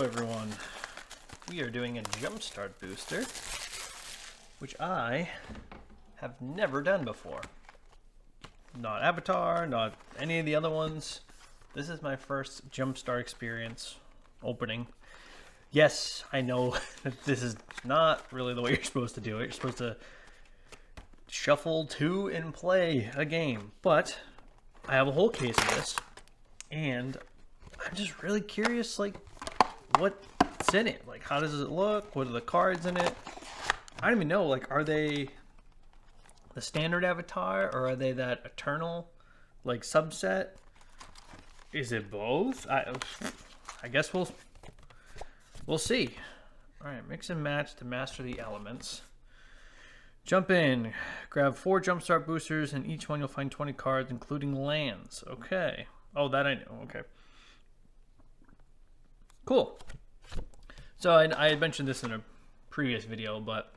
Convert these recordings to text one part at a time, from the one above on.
everyone. We are doing a Jumpstart booster, which I have never done before. Not Avatar, not any of the other ones. This is my first Jumpstart experience opening. Yes, I know that this is not really the way you're supposed to do it. You're supposed to shuffle to and play a game. But I have a whole case of this, and I'm just really curious, like, what's in it? Like, how does it look? What are the cards in it? I don't even know. Like, are they the standard Avatar, or are they that Eternal, like, subset? Is it both? I guess we'll see. All right, mix and match to master the elements. Jump in, grab 4 Jumpstart boosters, and each one you'll find 20 cards, including lands. Okay. Oh, that I know. Okay. Cool. So I had mentioned this in a previous video, but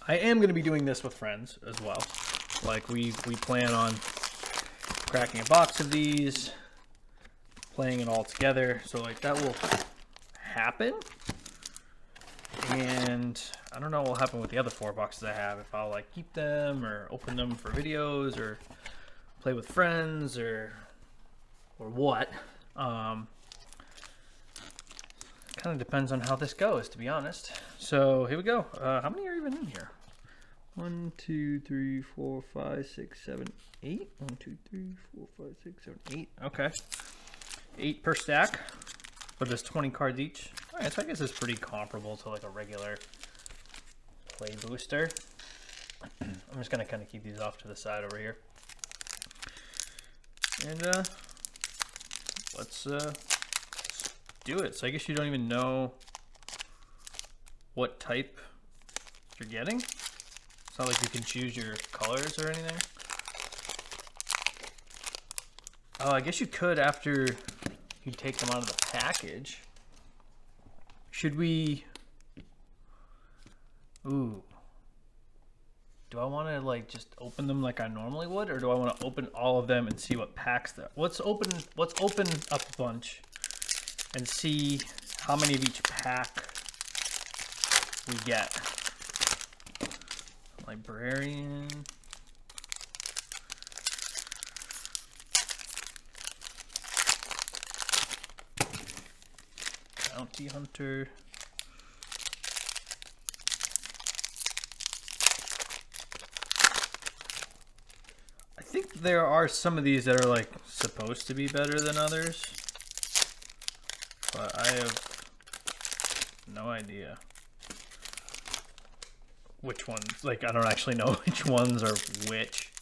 I am going to be doing this with friends as well. Like, we plan on cracking a box of these, playing it all together. So, like, that will happen. And I don't know what will happen with the other 4 boxes I have. If I'll, like, keep them or open them for videos or play with friends or what. Kind of depends on how this goes, to be honest. So here we go. How many are even in here? 1, 2, 3, 4, 5, 6, 7, 8. 1, 2, 3, 4, 5, 6, 7, 8. Okay. 8 per stack, but there's 20 cards each. All right, so I guess it's pretty comparable to like a regular play booster. I'm just gonna kind of keep these off to the side over here. And let's do it. So I guess you don't even know what type you're getting. It's not like you can choose your colors or anything. Oh, I guess you could after you take them out of the package. Should we... Ooh. Do I want to like just open them like I normally would, or do I want to open all of them and see what packs there? Let's open up a bunch and see how many of each pack we get. Librarian. Bounty Hunter. I think there are some of these that are like supposed to be better than others, but I have no idea which ones. Like, I don't actually know which ones are which.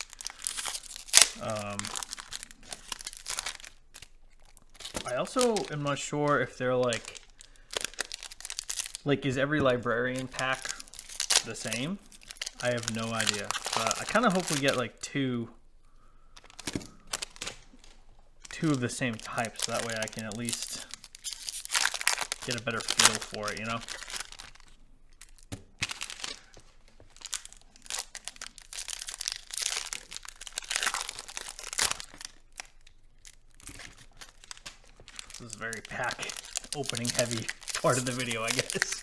I also am not sure if they're like is every librarian pack the same? I have no idea. But I kind of hope we get like two of the same type, so that way I can at least get a better feel for it, you know? This is a very pack opening heavy part of the video, I guess.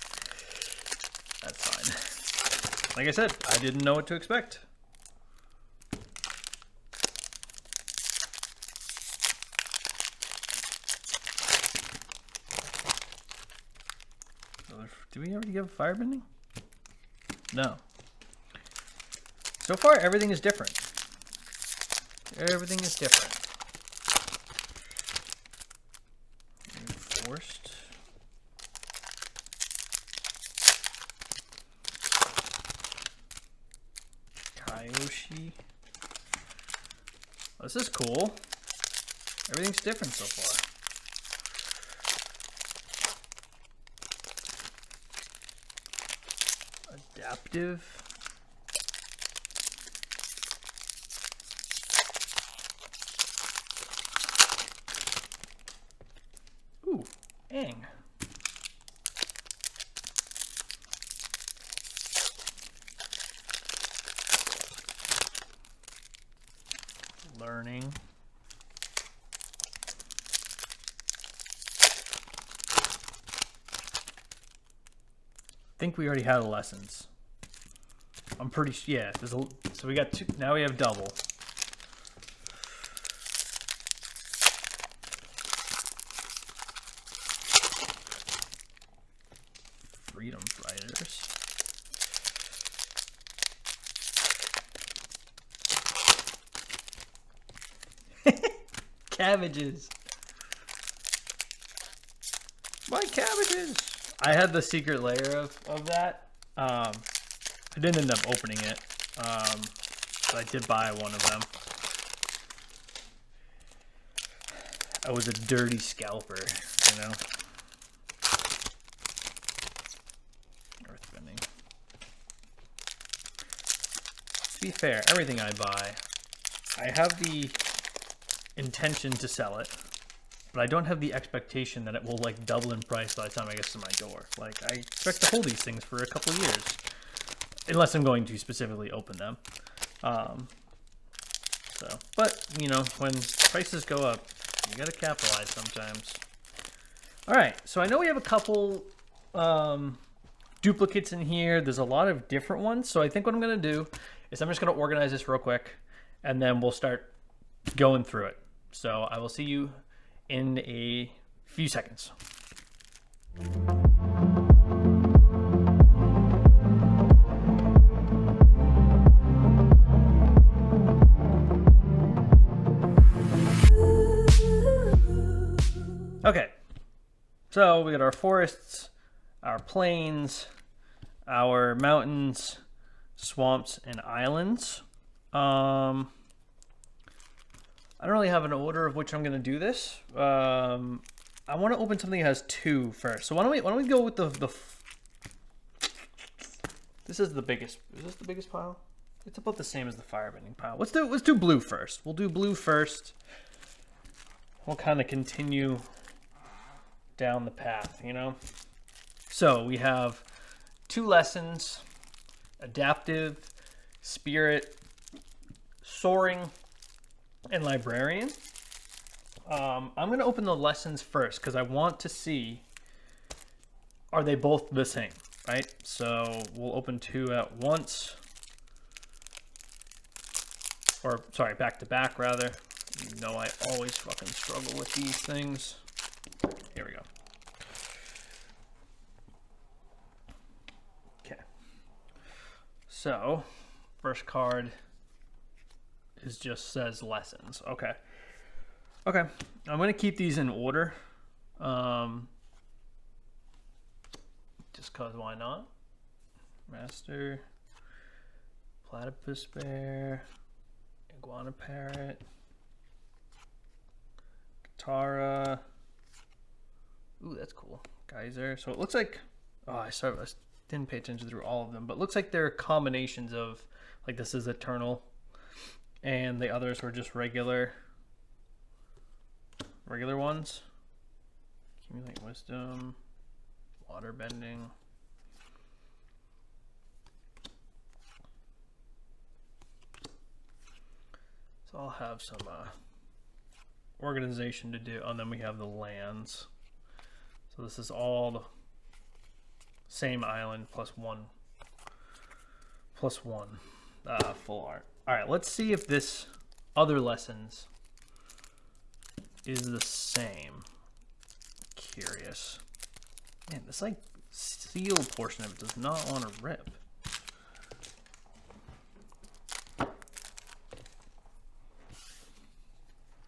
That's fine. Like I said, I didn't know what to expect. Do we already have firebending? No. So far, everything is different. Everything is different. Forced. Kyoshi. Oh, this is cool. Everything's different so far. Adaptive. Ooh, Aang. Learning. think we already had lessons. I'm pretty sure. Yeah. So we got 2. Now we have double. Freedom Fighters. Cabbages. My cabbages. I had the secret layer of that. I didn't end up opening it. But I did buy one of them. I was a dirty scalper, you know. Earthbending. To be fair, everything I buy, I have the intention to sell it, but I don't have the expectation that it will like double in price by the time it gets to my door. Like, I expect to hold these things for a couple of years, unless I'm going to specifically open them. But you know, when prices go up, you gotta capitalize sometimes. All right, so I know we have a couple duplicates in here. There's a lot of different ones, so I think what I'm gonna do is I'm just gonna organize this real quick, and then we'll start going through it. So I will see you in a few seconds. Okay, so we got our forests, our plains, our mountains, swamps, and islands. I don't really have an order of which I'm going to do this. I want to open something that has 2 first. So why don't we go with the this is the biggest. Is this the biggest pile? It's about the same as the firebending pile. Let's do blue first. We'll do blue first. We'll kind of continue down the path, you know. So we have 2 lessons: adaptive, spirit, soaring, and librarian. I'm going to open the lessons first because I want to see, are they both the same, right? So we'll open 2 at once, or sorry, back to back rather. You know, I always fucking struggle with these things. Here we go. Okay. So first card is just says lessons. Okay. Okay. I'm going to keep these in order. Just cause why not? Master, platypus bear, iguana parrot, Katara. Ooh, that's cool. Geyser. So it looks like, oh, I didn't pay attention through all of them, but it looks like they're combinations of, like, this is Eternal, and the others were just regular ones. Accumulate wisdom, water bending. So I'll have some organization to do, and then we have the lands. So this is all the same island plus one full art. All right, let's see if this other lessons is the same. Curious. Man, this like seal portion of it does not want to rip.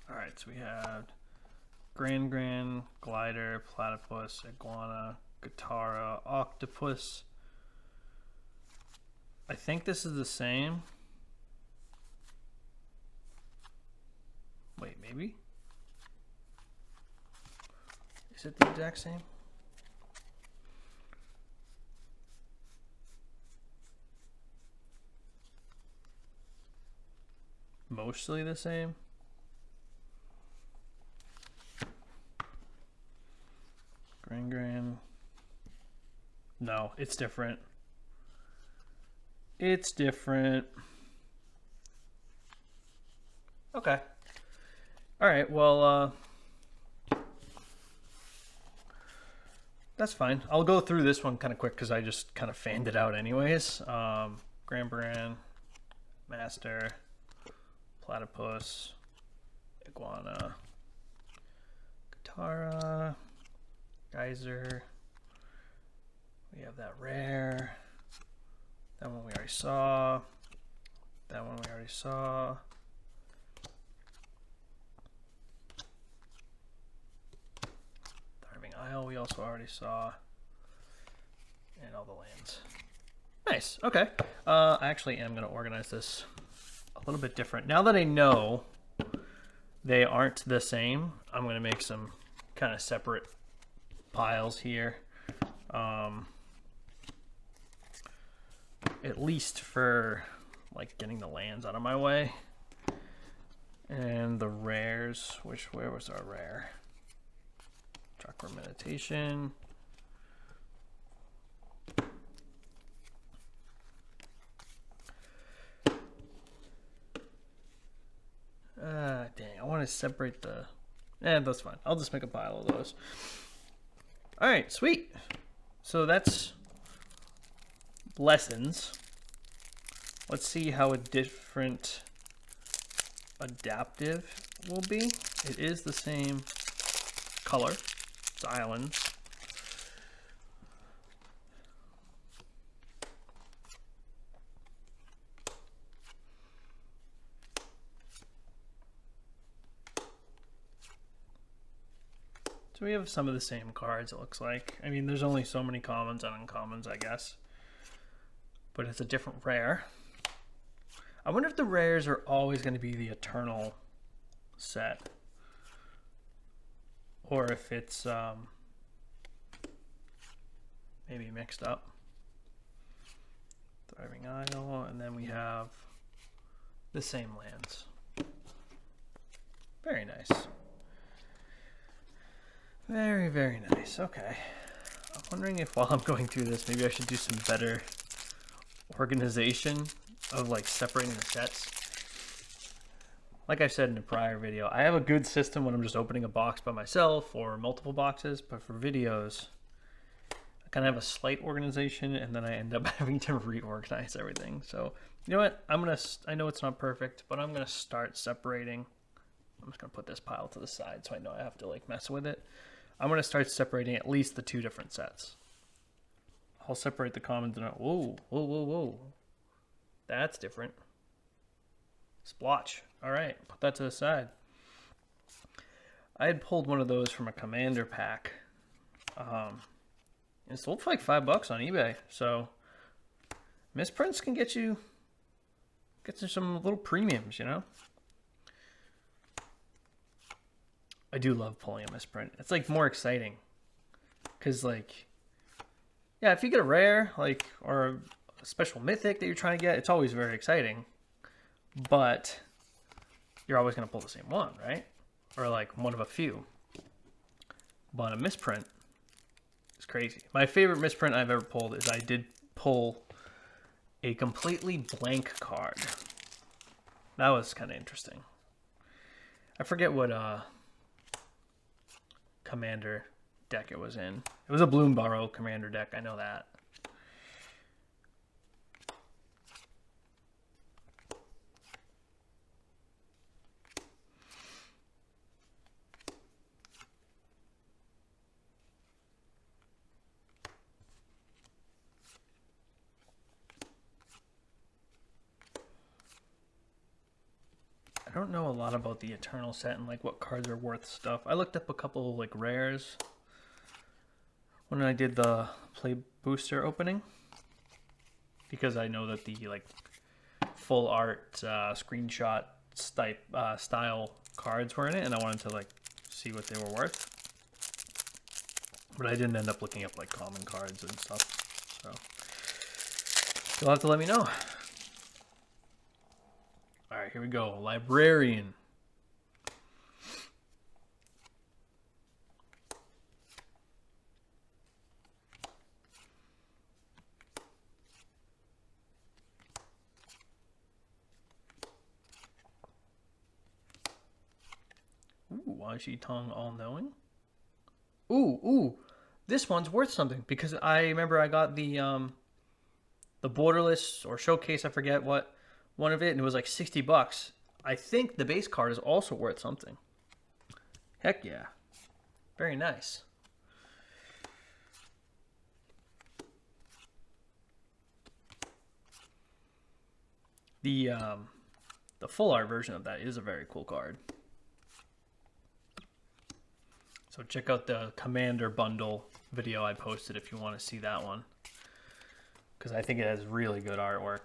All right, so we have Grand, Glider, Platypus, Iguana, Katara, Octopus. I think this is the same. Wait, maybe? Is it the exact same? Mostly the same. Grand. No, it's different. It's different. Okay. All right, well, That's fine. I'll go through this one kind of quick because I just kind of fanned it out anyways. Grand Baran, Master, Platypus, Iguana, Katara, Geyser. We have that rare. That one we already saw. That one we already saw. Thriving Isle we also already saw. And all the lands. Nice. Okay. I actually am going to organize this a little bit different. Now that I know they aren't the same, I'm going to make some kind of separate piles here. At least for like getting the lands out of my way. And the rares, where was our rare? Chakra Meditation. Dang, I want to separate the... that's fine. I'll just make a pile of those. Alright, sweet. So that's lessons. Let's see how a different adaptive will be. It is the same color. It's islands. So we have some of the same cards, it looks like. I mean, there's only so many commons and uncommons, I guess. But it's a different rare. I wonder if the rares are always going to be the Eternal set. Or if it's maybe mixed up. Thriving Isle, and then we have the same lands. Very nice. Very, very nice. Okay. I'm wondering if while I'm going through this, maybe I should do some better organization of like separating the sets. Like I said in a prior video, I have a good system when I'm just opening a box by myself or multiple boxes, but for videos, I kind of have a slight organization and then I end up having to reorganize everything. So, you know what? I know it's not perfect, but I'm going to start separating. I'm just going to put this pile to the side so I know I have to like mess with it. I'm going to start separating at least the two different sets. I'll separate the commons and whoa, whoa, whoa, whoa. That's different. Splotch. All right, put that to the side. I had pulled one of those from a commander pack. It sold for like $5 on eBay. So misprints can get you some little premiums, you know? I do love pulling a misprint. It's like more exciting. Cause like, yeah, if you get a rare, like, or a special mythic that you're trying to get, it's always very exciting. But you're always going to pull the same one, right? Or like one of a few. But a misprint is crazy. My favorite misprint I've ever pulled is I did pull a completely blank card. That was kind of interesting. I forget what commander deck it was in. It was a Bloomburrow commander deck, I know that. I don't know a lot about the Eternal set and like what cards are worth stuff. I looked up a couple of like rares when I did the play booster opening because I know that the like full art screenshot style cards were in it and I wanted to like see what they were worth. But I didn't end up looking up like common cards and stuff. So you'll have to let me know. All right, here we go. Librarian. Ooh, Washi Tong All Knowing. Ooh. this one's worth something because I remember I got the borderless or showcase, I forget what one of it, and it was like $60. I think the base card is also worth something. Heck yeah. Very nice. The full art version of that is a very cool card. So check out the Commander bundle video I posted if you want to see that one, because I think it has really good artwork.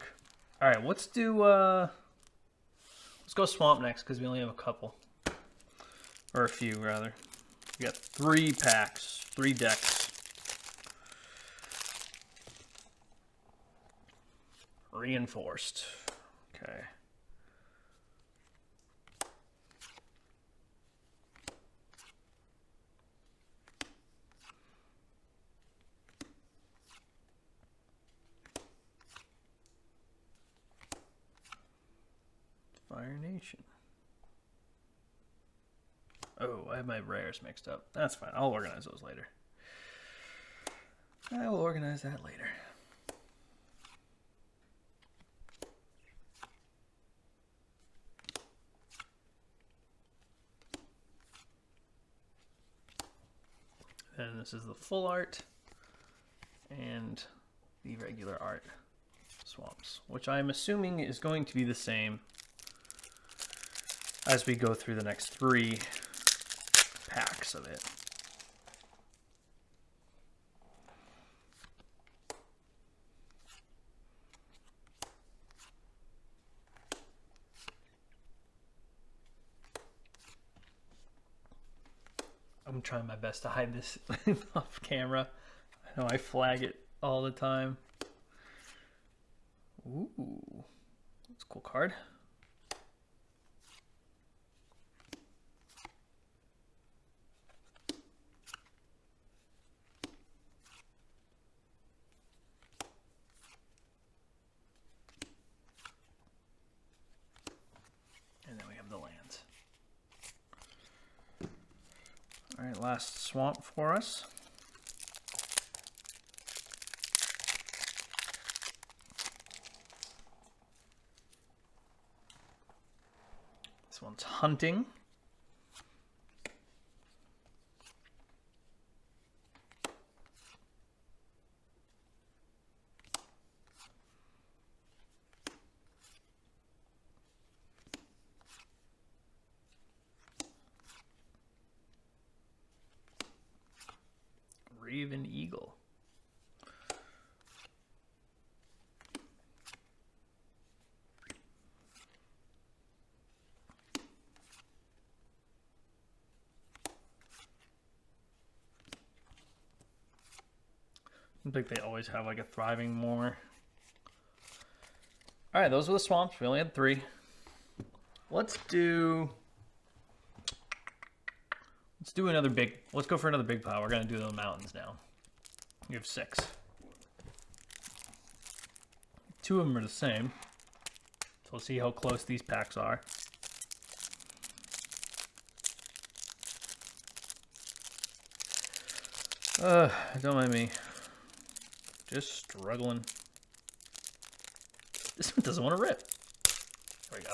All right, let's do let's go Swamp next because we only have a couple, or a few rather. We got 3 packs, 3 decks. Reinforced. Okay. Fire Nation. Oh, I have my rares mixed up. That's fine. I'll organize those later. I will organize that later. And this is the full art and the regular art swamps, which I'm assuming is going to be the same as we go through the next 3 packs of it. I'm trying my best to hide this off camera. I know I flag it all the time. Ooh, that's a cool card. And then we have the lands. All right, last swamp for us. This one's hunting. Raven Eagle. Seems like they always have like a thriving more. All right, those were the swamps. We only had 3. Let's do another big. Let's go for another big pile. We're gonna do the mountains now. We have 6. 2 of them are the same. So we'll see how close these packs are. Don't mind me. Just struggling. This one doesn't want to rip. There we go.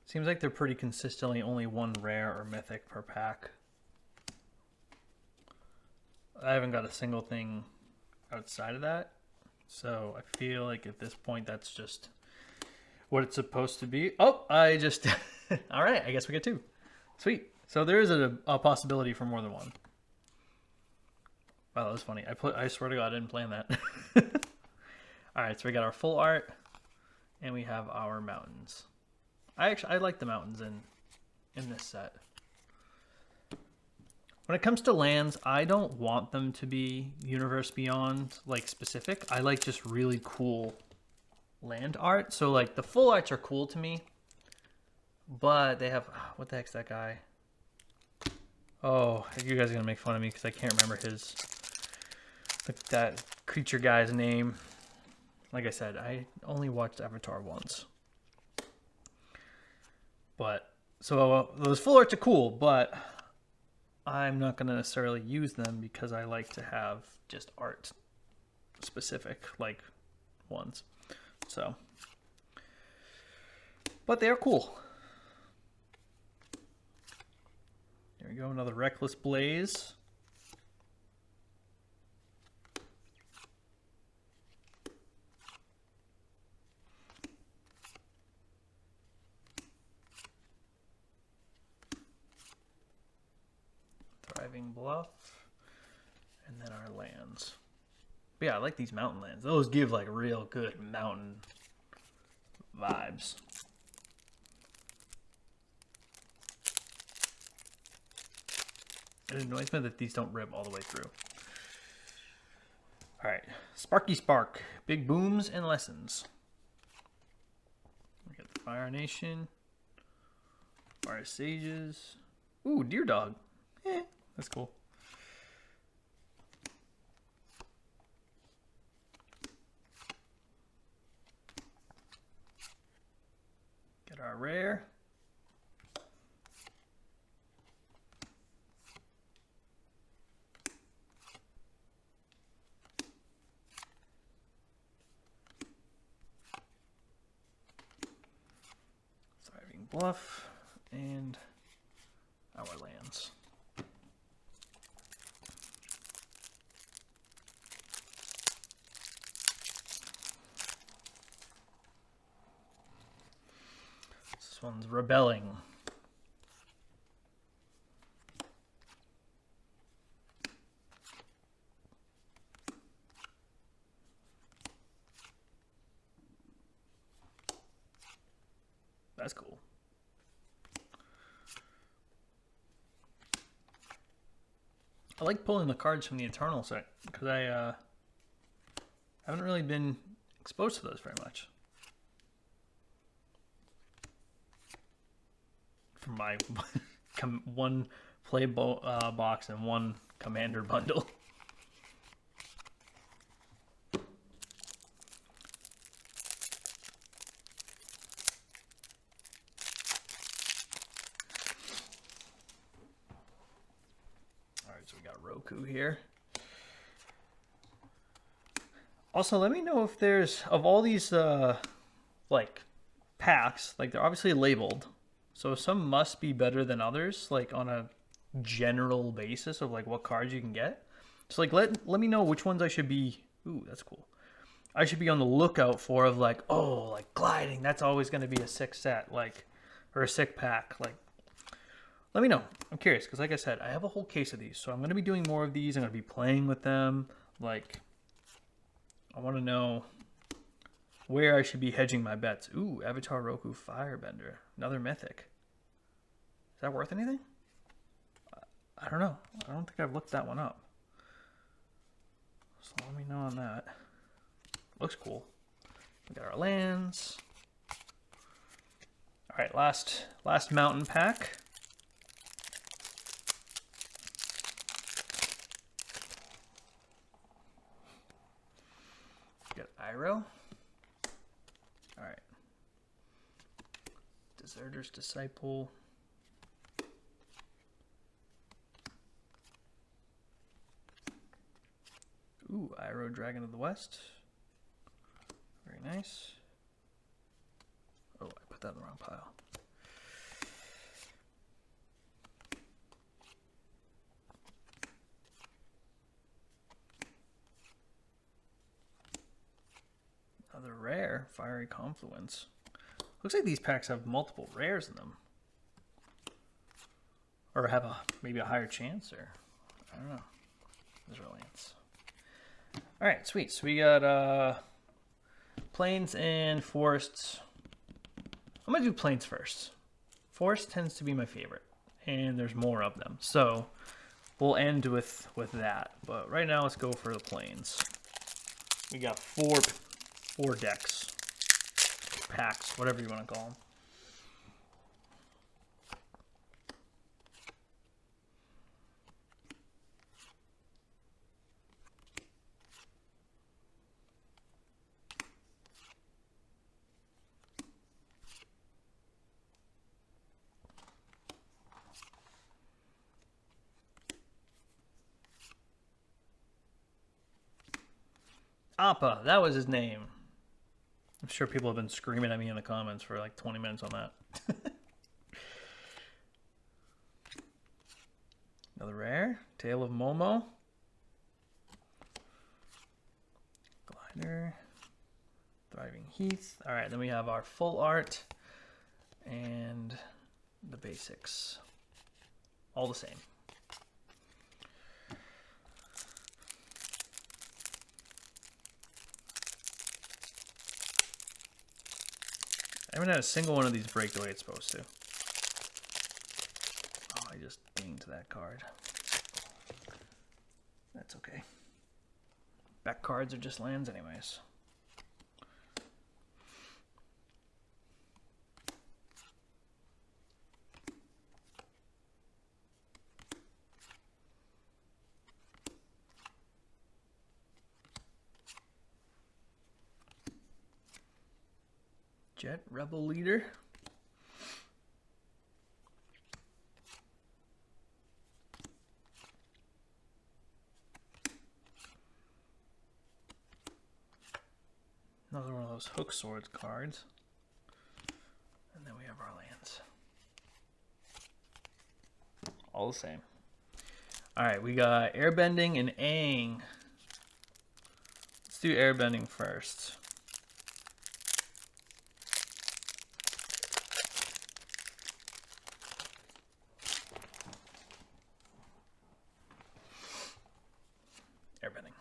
Seems like they're pretty consistently only 1 rare or mythic per pack. I haven't got a single thing outside of that. So I feel like at this point that's just what it's supposed to be. Oh, I just... All right, I guess we get 2. Sweet. So there is a possibility for more than 1. Wow, that was funny. I swear to God, I didn't plan that. All right, so we got our full art and we have our mountains. I like the mountains in this set. When it comes to lands, I don't want them to be Universe Beyond like specific. I like just really cool land art. So like the full arts are cool to me, But they have, what the heck's that guy? Oh, you guys are gonna make fun of me because I can't remember his, like, that creature guy's name. Like I said, I only watched Avatar once. But, so those full arts are cool, but I'm not gonna necessarily use them because I like to have just art specific, like, ones. So, but they're cool. There we go, another Reckless Blaze. Thriving Bluff. And then our lands. But yeah, I like these mountain lands. Those give like real good mountain vibes. It annoys me that these don't rip all the way through. Alright, Sparky Spark. Big booms and lessons. We got the Fire Nation. Fire Sages. Ooh, Deer Dog. That's cool. Get our rare. Thriving Bluff and our lands. This one's Rebelling. That's cool. I like pulling the cards from the Eternal set because I haven't really been exposed to those very much. From my one play box and one commander bundle. Alright, so we got Roku here. Also, let me know if there's, of all these like packs, like they're obviously labeled. So some must be better than others, like on a general basis of like what cards you can get. So like let me know which ones I should be, ooh, that's cool. I should be on the lookout for of like, oh, like gliding, that's always going to be a sick set, like, or a sick pack. Like, let me know. I'm curious because like I said, I have a whole case of these. So I'm going to be doing more of these. I'm going to be playing with them. Like, I want to know where I should be hedging my bets. Ooh, Avatar Roku Firebender. Another mythic. Is that worth anything? I don't know. I don't think I've looked that one up. So let me know on that. Looks cool. We got our lands. Alright, last mountain pack. We got Iroh. Alright. Deserter's Disciple. Ooh, Iroh Dragon of the West. Very nice. Oh, I put that in the wrong pile. Another rare, Fiery Confluence. Looks like these packs have multiple rares in them. Or have maybe a higher chance, or I don't know. Resilience. Alright, sweet. So we got plains and forests. I'm gonna do plains first. Forest tends to be my favorite, and there's more of them. So we'll end with that. But right now, let's go for the plains. We got four decks, packs, whatever you want to call them. Appa, that was his name. I'm sure people have been screaming at me in the comments for like 20 minutes on that. Another rare, Tale of Momo. Glider. Thriving Heath. All right, then we have our full art and the basics. All the same. I haven't had a single one of these break the way it's supposed to. Oh, I just dinged that card. That's okay. Back cards are just lands anyways. Jet Rebel Leader. Another one of those Hook Swords cards. And then we have our lands. All the same. Alright, we got Airbending and Aang. Let's do Airbending first. Airbending.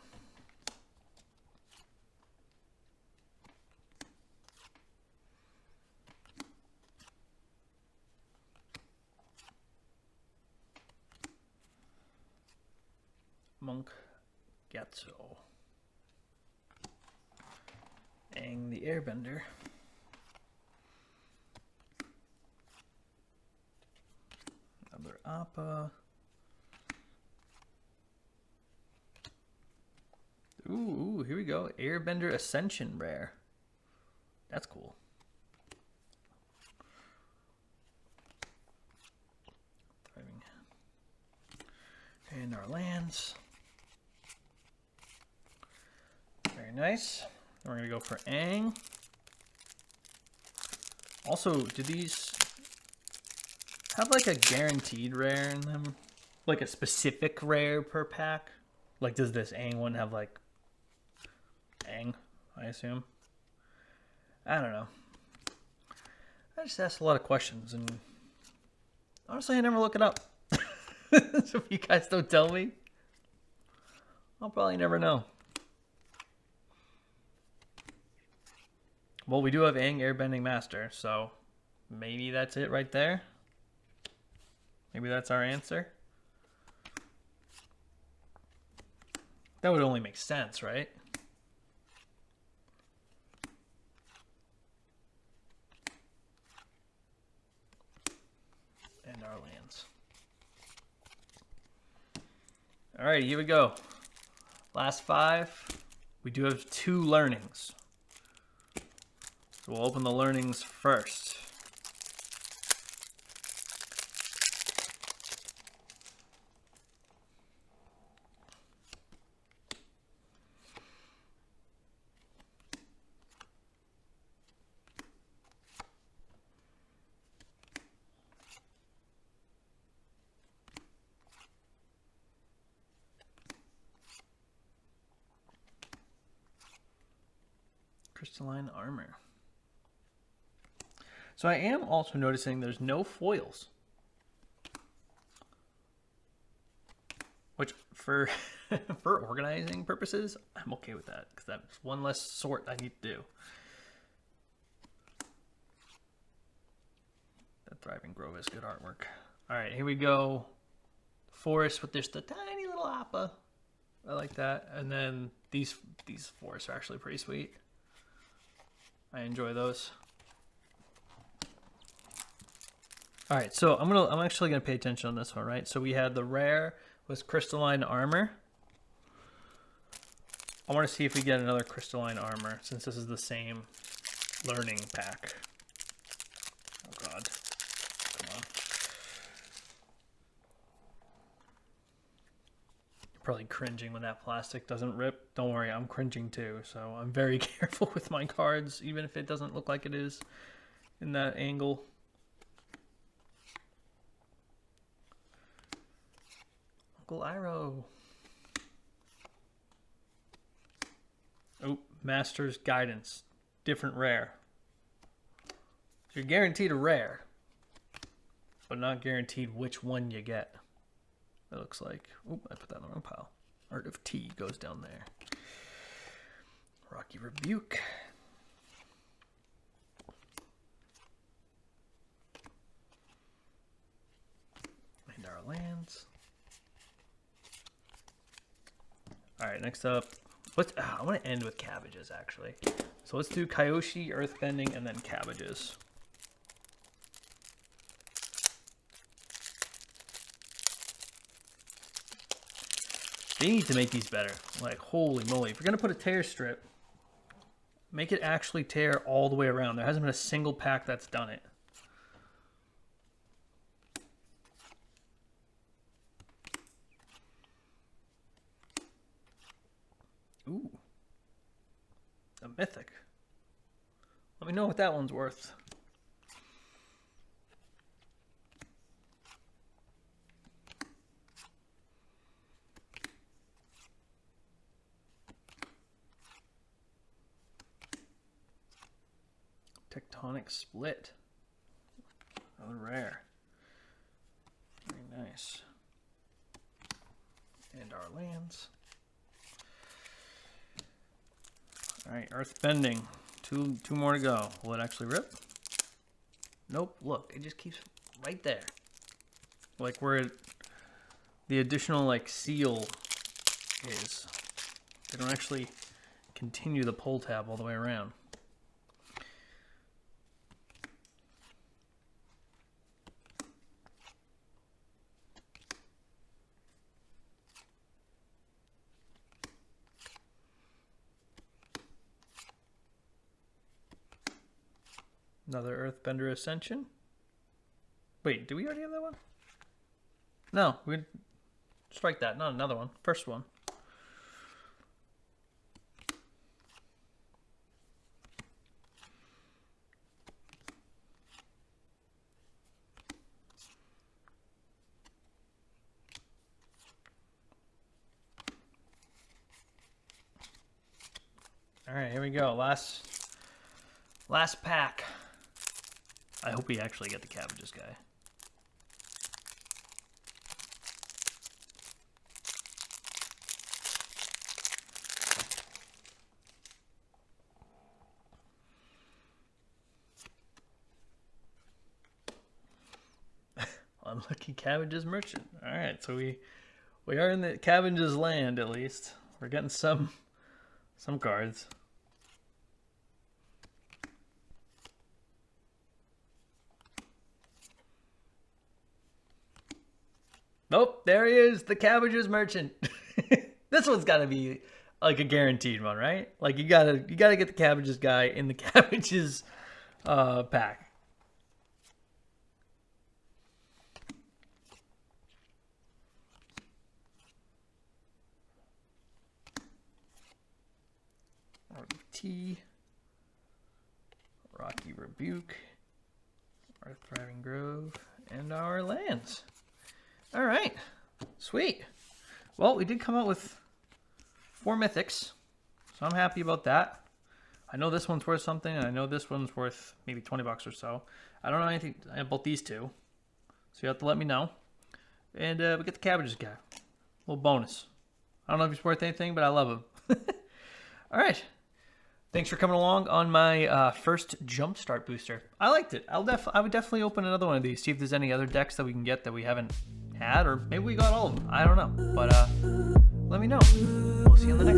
Monk Gatso. Aang the Airbender. Another Appa. Ooh, here we go. Airbender Ascension rare. That's cool. Thriving. And our lands. Very nice. We're going to go for Aang. Also, do these have like a guaranteed rare in them? Like a specific rare per pack? Like, does this Aang one have like Aang, I assume? I don't know. I just asked a lot of questions, and honestly, I never look it up. So if you guys don't tell me, I'll probably never know. Well, we do have Aang Airbending Master, so maybe that's it right there. Maybe that's our answer. That would only make sense, right? And our lands. All right, here we go. Last 5. We do have 2 learnings. So we'll open the learnings first. Crystalline Armor. So I am also noticing there's no foils. Which, for for organizing purposes, I'm okay with that, because that's one less sort I need to do. That Thriving Grove is good artwork. Alright, here we go. Forest with just a tiny little appa. I like that. And then these forests are actually pretty sweet. I enjoy those. All right, so I'm actually gonna pay attention on this one, right? So we had the rare was Crystalline Armor. I want to see if we get another Crystalline Armor, since this is the same learning pack. Oh God, come on. Probably cringing when that plastic doesn't rip. Don't worry, I'm cringing too. So I'm very careful with my cards, even if it doesn't look like it is in that angle. Uncle Iroh. Oh, Master's Guidance. Different rare. So you're guaranteed a rare, but not guaranteed which one you get. It looks like. Oop, I put that in the wrong pile. Art of Tea goes down there. Rocky Rebuke. And our lands. Alright, next up. I want to end with cabbages, actually. So let's do Kyoshi, Earthbending, and then cabbages. They need to make these better. Like, holy moly. If you're going to put a tear strip, make it actually tear all the way around. There hasn't been a single pack that's done it. Ooh. A mythic. Let me know what that one's worth. Tectonic Split. Another rare. Very nice. And our lands. Alright, Earthbending. Two more to go. Will it actually rip? Nope. Look, it just keeps right there. Like where the additional like seal is. They don't actually continue the pull tab all the way around. Another Earthbender Ascension. Wait, do we already have that one? No, we strike that. Not another one. First one. All right, here we go. Last pack. I hope we actually get the cabbages guy. Unlucky cabbages merchant. All right, so we are in the cabbages land at least. We're getting some cards. Nope, there he is, the cabbages merchant. This one's got to be like a guaranteed one, right? Like you gotta get the cabbages guy in the cabbages pack. Tea, Rocky Rebuke, our Thriving Grove, and our lands. All right, sweet. Well, we did come out with 4 mythics, so I'm happy about that. I know this one's worth something, and I know this one's worth maybe 20 bucks or so. I don't know anything about these two, so you have to let me know. And we get the cabbages guy. A little bonus. I don't know if he's worth anything, but I love him. All right. Thanks for coming along on my first Jumpstart booster. I liked it. I would definitely open another one of these, see if there's any other decks that we can get that we haven't had, or maybe we got all of them. I don't know. But let me know. We'll see you on the next